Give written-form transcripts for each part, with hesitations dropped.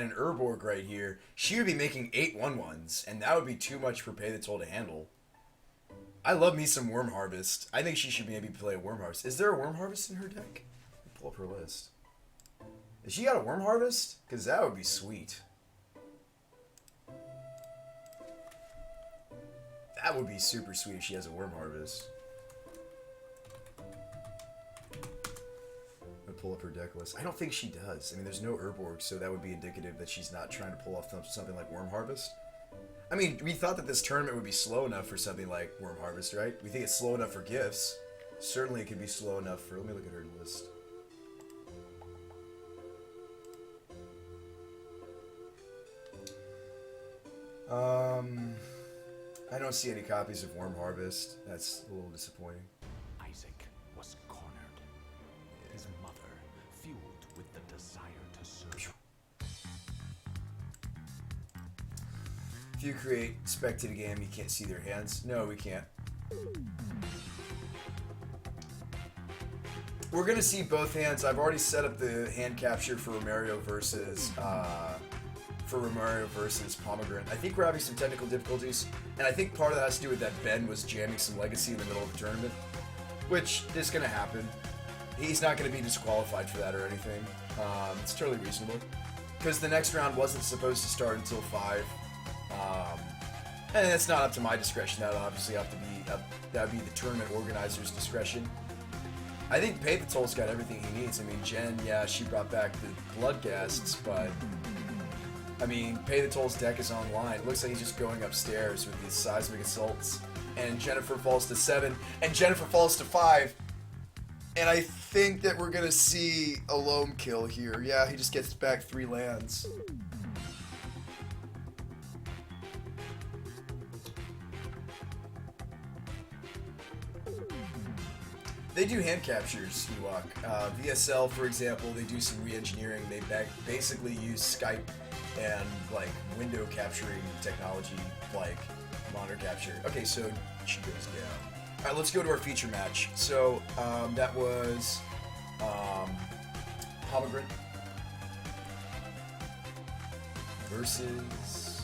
and an Urborg right here, she would be making 8/1/1s, and that would be too much for Pay the Toll to handle. I love me some Worm Harvest. I think she should maybe play a Worm Harvest. Is there a Worm Harvest in her deck? Pull up her list. Has she got a Worm Harvest? Because that would be sweet. That would be super sweet if she has a Worm Harvest. I'll pull up her deck list. I don't think she does. I mean, there's no Urborg, so that would be indicative that she's not trying to pull off something like Worm Harvest. I mean, we thought that this tournament would be slow enough for something like Worm Harvest, right? We think it's slow enough for gifts. Certainly it could be slow enough for... Let me look at her list. I don't see any copies of Worm Harvest. That's a little disappointing. Isaac was cornered. His mother fueled with the desire to serve. If you create spectate a game, you can't see their hands. No, we can't. We're gonna see both hands. I've already set up the hand capture for Romario versus Pomegranate. I think we're having some technical difficulties, and I think part of that has to do with that Ben was jamming some Legacy in the middle of the tournament, which is gonna happen. He's not gonna be disqualified for that or anything. It's totally reasonable, because the next round wasn't supposed to start until 5. And it's not up to my discretion. That would obviously have to be that would be the tournament organizer's discretion. I think Pay the Toll's got everything he needs. I mean, Jen, yeah, she brought back the Bloodghasts, but I mean, Pay the Toll's deck is online. It looks like he's just going upstairs with these seismic assaults, and Jennifer falls to 7, and Jennifer falls to 5, and I think that we're gonna see a Loam kill here. Yeah, he just gets back 3 lands. They do hand captures, Ewok. VSL, for example, they do some re-engineering. They basically use Skype and like window capturing technology, like monitor capture. Okay, so she goes down. All right, let's go to our feature match. So that was Pomegranate versus,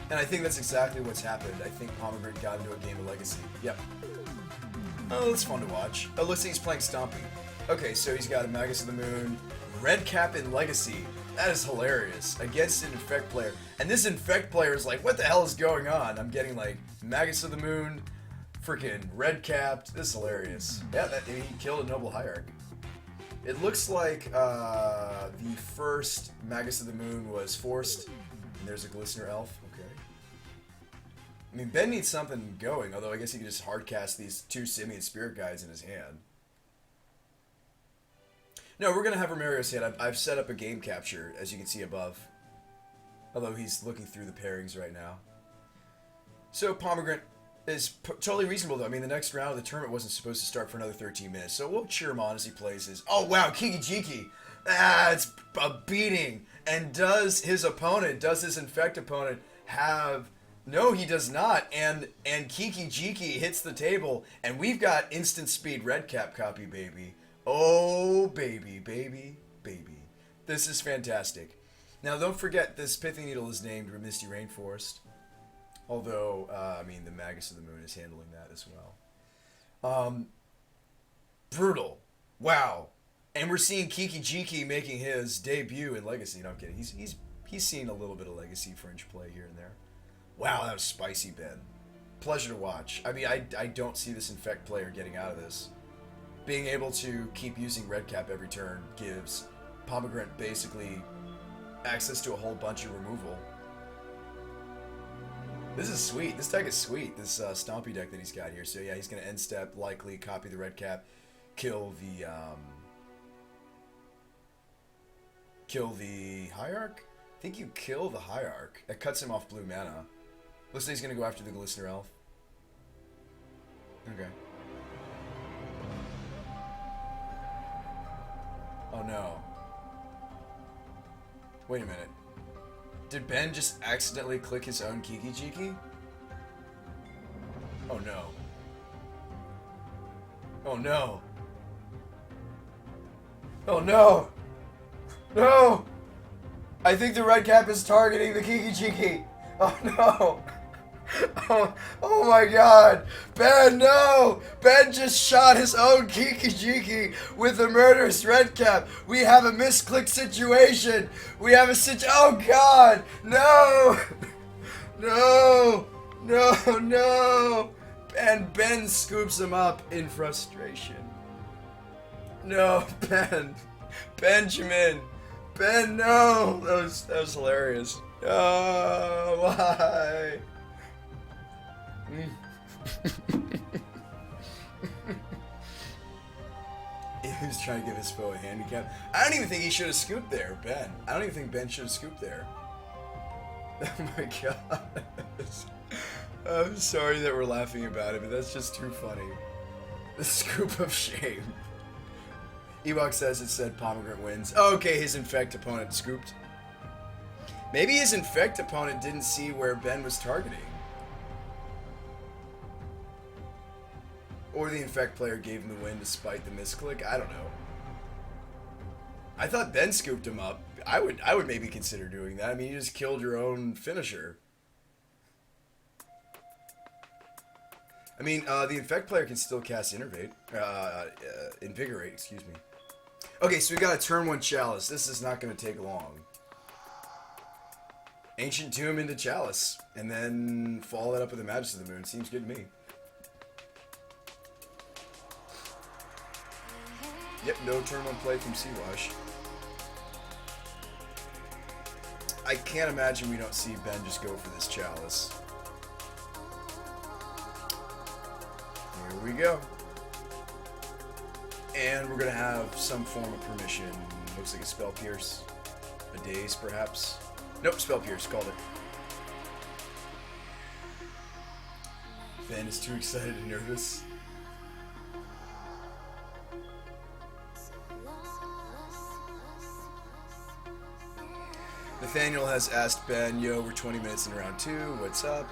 and I think that's exactly what's happened. I think Pomegranate got into a game of Legacy. Yep. Oh, that's fun to watch. Oh, looks like he's playing Stompy. Okay, so he's got a Magus of the Moon, Red Cap in Legacy. That is hilarious. Against an Infect player. And this Infect player is like, what the hell is going on? I'm getting like Magus of the Moon, freaking Red Capped. This is hilarious. Yeah, he killed a Noble Hierarch. It looks like the first Magus of the Moon was forced. And there's a Glistener Elf. Okay. I mean, Ben needs something going, although I guess he could just hardcast these 2 Simian Spirit Guides in his hand. No, we're going to have Romario's hand. I've set up a game capture, as you can see above. Although he's looking through the pairings right now. So Pomegranate is totally reasonable, though. I mean, the next round of the tournament wasn't supposed to start for another 13 minutes. So we'll cheer him on as he plays his... Oh, wow, Kiki Jiki. Ah, it's a beating. And does his Infect opponent, have... No, he does not, and Kiki Jiki hits the table, and we've got instant speed Red Cap copy, baby. Oh, baby, baby, baby. This is fantastic. Now, don't forget, this Pithing Needle is named Misty Rainforest, although, I mean, the Magus of the Moon is handling that as well. Brutal. Wow. And we're seeing Kiki Jiki making his debut in Legacy. No, I'm kidding. He's seen a little bit of Legacy Fringe play here and there. Wow, that was spicy, Ben. Pleasure to watch. I mean, I don't see this Infect player getting out of this. Being able to keep using Red Cap every turn gives Pomegranate basically access to a whole bunch of removal. This is sweet. This deck is sweet. This Stompy deck that he's got here. So yeah, he's going to end step, likely copy the Red Cap, kill the Hierarch? I think you kill the Hierarch. That cuts him off blue mana. Looks like he's going to go after the Glistener Elf. Okay. Oh no. Wait a minute. Did Ben just accidentally click his own Kiki Jiki? Oh no. Oh no. Oh no! No! I think the red cap is targeting the Kiki-Jiki. Oh no. Oh my god. Ben, no! Ben just shot his own Kiki-Jiki with a murderous red cap. We have a misclick situation. We have a oh god. No! No! No, no! And Ben scoops him up in frustration. No, Ben. Benjamin. Ben, no! That was hilarious. Oh, why? He was trying to give his foe a handicap. I don't even think he should have scooped there, Ben. I don't even think Ben should have scooped there. Oh my god. I'm sorry that we're laughing about it, but that's just too funny. The scoop of shame. Ewok says it said Pomegranate wins. Okay, his infect opponent scooped. Maybe his infect opponent didn't see where Ben was targeting. Or the infect player gave him the win despite the misclick. I don't know. I thought Ben scooped him up. I would maybe consider doing that. I mean, you just killed your own finisher. I mean, the infect player can still cast invigorate, excuse me. Okay, so we got a turn 1 chalice. This is not going to take long. Ancient Tomb into chalice, and then follow that up with the Majesty of the Moon. Seems good to me. Yep, no turn 1 play from Seawash. I can't imagine we don't see Ben just go for this chalice. Here we go. And we're going to have some form of permission. Looks like a Spell Pierce. A Daze, perhaps. Nope, Spell Pierce. Called it. Ben is too excited and nervous. Nathaniel has asked Ben, yo, we're 20 minutes in round 2. What's up?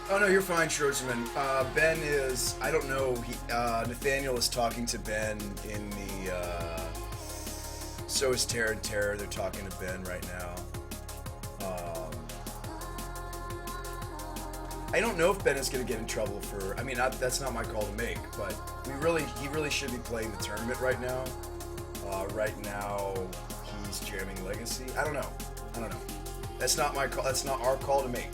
Oh no, you're fine, Schroederman. Ben is, I don't know, Nathaniel is talking to Ben in the, so is Terra and Terror, they're talking to Ben right now. I don't know if Ben is going to get in trouble for, I mean, that's not my call to make, but he really should be playing the tournament right now. Right now, he's jamming Legacy. I don't know. That's not my call, that's not our call to make.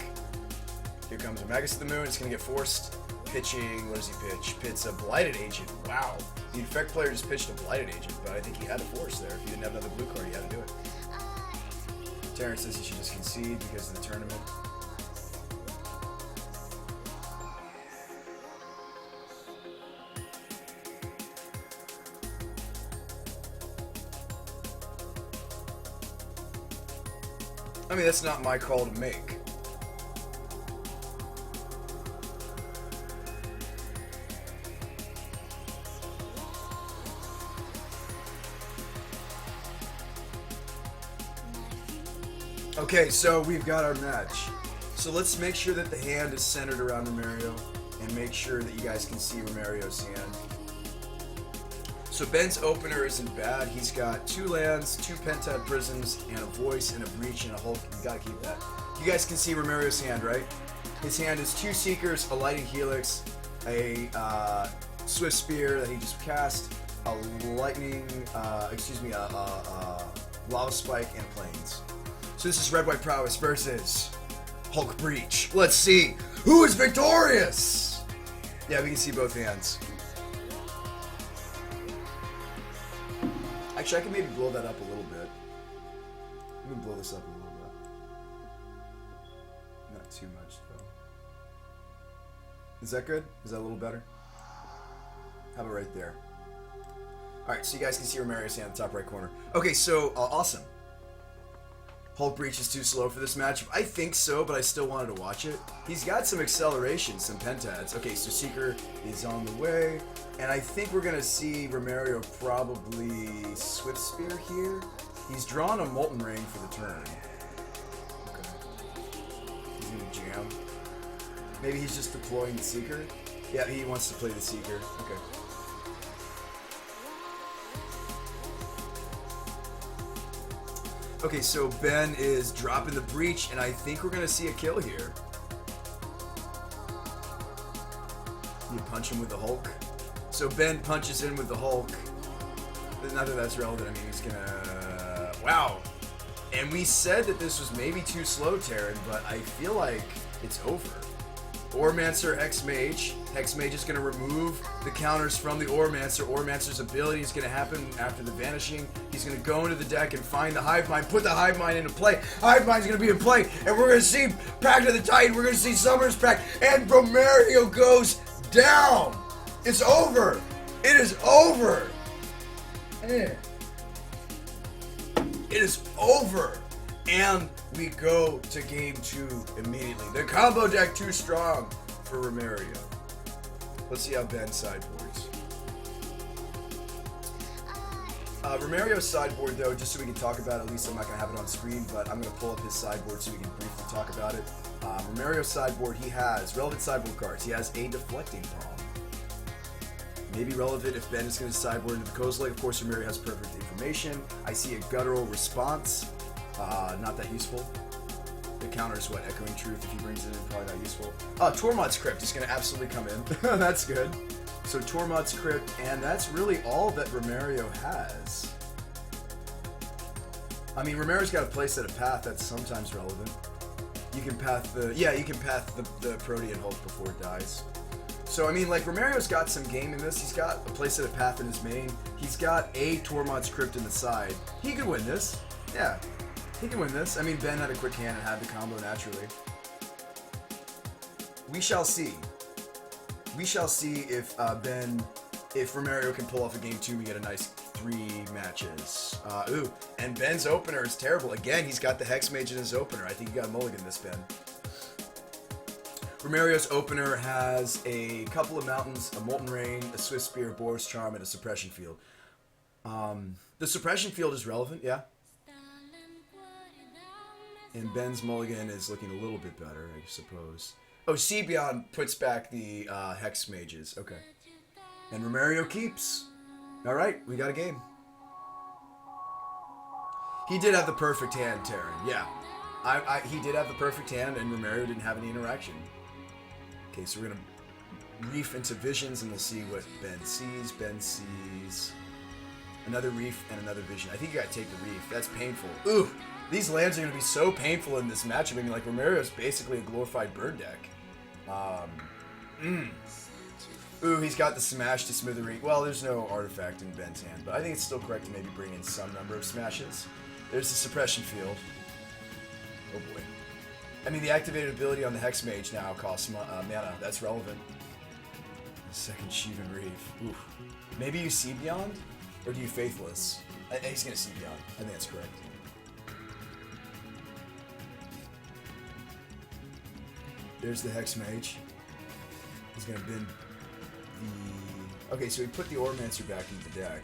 Here comes a Magus of the Moon. It's going to get forced. Pitching. What does he pitch? Pits a Blighted Agent. Wow. The Infect player just pitched a Blighted Agent, but I think he had to force there. If he didn't have another blue card, he had to do it. Terrence says he should just concede because of the tournament. I mean, that's not my call to make. Okay, so we've got our match. So let's make sure that the hand is centered around Romario and make sure that you guys can see Romario's hand. So Ben's opener isn't bad. He's got 2 lands, 2 Pentad Prisms, and a Voice, and a Breach, and a Hulk. You gotta keep that. You guys can see Romario's hand, right? His hand is 2 Seekers, a Lighting Helix, a Swift Spear that he just cast, a Lightning, Lava Spike, and Plains. So this is Red White Prowess versus Hulk Breach. Let's see who is victorious! Yeah, we can see both hands. Actually, I can maybe blow that up a little bit. Let me blow this up a little bit. Not too much, though. Is that good? Is that a little better? How about right there? Alright, so you guys can see Romario's hand in the top right corner. Okay, so, awesome. Hulk Breach is too slow for this match. I think so, but I still wanted to watch it. He's got some acceleration, some pentads. Okay, so Seeker is on the way. And I think we're going to see Romario probably Swift Spear here. He's drawn a Molten Ring for the turn. Okay. He's going to jam. Maybe he's just deploying the Seeker. Yeah, he wants to play the Seeker. Okay. Okay, so Ben is dropping the breach, and I think we're going to see a kill here. You punch him with the Hulk. So Ben punches in with the Hulk. Not that that's relevant. I mean, he's going to... Wow. And we said that this was maybe too slow, Terran, but I feel like it's over. Oremancer, Hexmage. Hexmage is going to remove the counters from the Oremancer. Oremancer's ability is going to happen after the Vanishing. He's going to go into the deck and find the Hive Mind, put the Hive Mind into play. Hive Mind's going to be in play, and we're going to see Pact of the Titan. We're going to see Summer's Pact, and Bromario goes down. It's over. It is over. It is over. And we go to game 2 immediately. The combo deck too strong for Romario. Let's see how Ben sideboards. Romario's sideboard, though, just so we can talk about it, at least I'm not going to have it on screen, but I'm going to pull up his sideboard so we can briefly talk about it. Romario's sideboard, he has relevant sideboard cards. He has a Deflecting Palm. Maybe relevant if Ben is going to sideboard into the Kozilek. Of course, Romario has perfect information. I see a Guttural Response. Not that useful. The counter's what? Echoing Truth. If he brings it in, probably not useful. Tormod's Crypt is going to absolutely come in. That's good. So Tormod's Crypt, and that's really all that Romario has. I mean, Romario's got a playset of Path that's sometimes relevant. You can path the Protean Hulk before it dies. So, I mean, like, Romario's got some game in this. He's got a playset of Path in his main. He's got a Tormod's Crypt in the side. He could win this. Yeah. He can win this. I mean, Ben had a quick hand and had the combo naturally. We shall see. We shall see if if Romario can pull off a game 2, we get a nice 3 matches. And Ben's opener is terrible. Again, he's got the Hexmage in his opener. I think he got a mulligan this, Ben. Romario's opener has a couple of mountains, a Molten Rain, a Swift Spear, a Boros Charm, and a Suppression Field. The Suppression Field is relevant, yeah. And Ben's mulligan is looking a little bit better, I suppose. Oh, Sebion puts back the Hex Mages. Okay. And Romario keeps. All right, we got a game. He did have the perfect hand, Terran. Yeah. He did have the perfect hand, and Romario didn't have any interaction. Okay, so we're going to reef into visions, and we'll see what Ben sees. Ben sees another reef and another vision. I think you got to take the reef. That's painful. Ooh. These lands are going to be so painful in this matchup. I mean, like, Romario's basically a glorified burn deck. Ooh, he's got the Smash to Smithereen. Well, there's no artifact in Ben's hand, but I think it's still correct to maybe bring in some number of Smashes. There's the Suppression Field. Oh, boy. I mean, the activated ability on the Hexmage now costs mana. That's relevant. Second Shivan Reef. Oof. Maybe you see Beyond? Or do you Faithless? He's going to see Beyond. I think that's correct. There's the Hexmage. He's going to bin the... Okay, so he put the Oremancer back into the deck.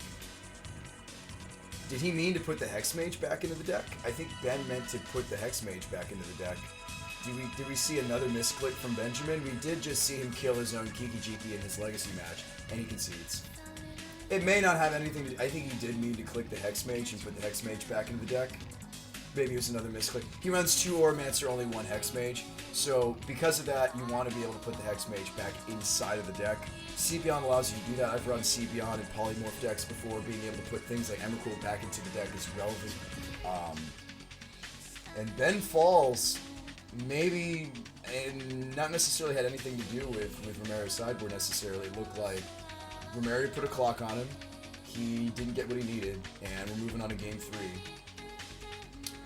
Did he mean to put the Hexmage back into the deck? I think Ben meant to put the Hexmage back into the deck. Did we see another misclick from Benjamin? We did just see him kill his own Kiki-Jiki in his Legacy match, and he concedes. It may not have anything to do... I think he did mean to click the Hexmage and put the Hexmage back into the deck. Maybe it was another misclick. He runs 2 Oremancer, only 1 Hexmage. So, because of that, you want to be able to put the Hexmage back inside of the deck. Sebion allows you to do that. I've run Sebion in Polymorph decks before. Being able to put things like Emrakul back into the deck is relevant. And Ben Falls, maybe, and not necessarily had anything to do with Romario's sideboard necessarily. It looked like Romario put a clock on him. He didn't get what he needed, and we're moving on to game 3.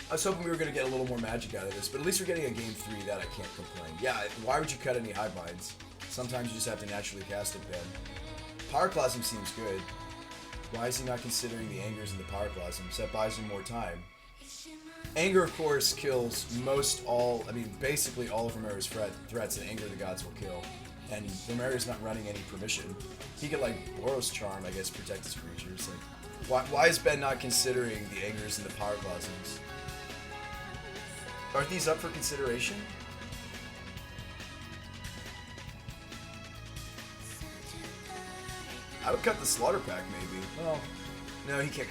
I was hoping we were going to get a little more magic out of this, but at least we're getting a game 3 that I can't complain. Yeah, why would you cut any Hive Minds? Sometimes you just have to naturally cast it, Ben. Pyroclasm seems good. Why is he not considering the Angers and the Pyroclasms? That buys him more time. Anger, of course, kills basically all of Romario's threats, and Anger of the Gods will kill. And Romario's not running any permission. He could, like, Boros Charm, I guess, protect his creatures. Like, why is Ben not considering the Angers and the Pyroclasms? Aren't these up for consideration? I would cut the Slaughter Pack, maybe. Well, no, he can't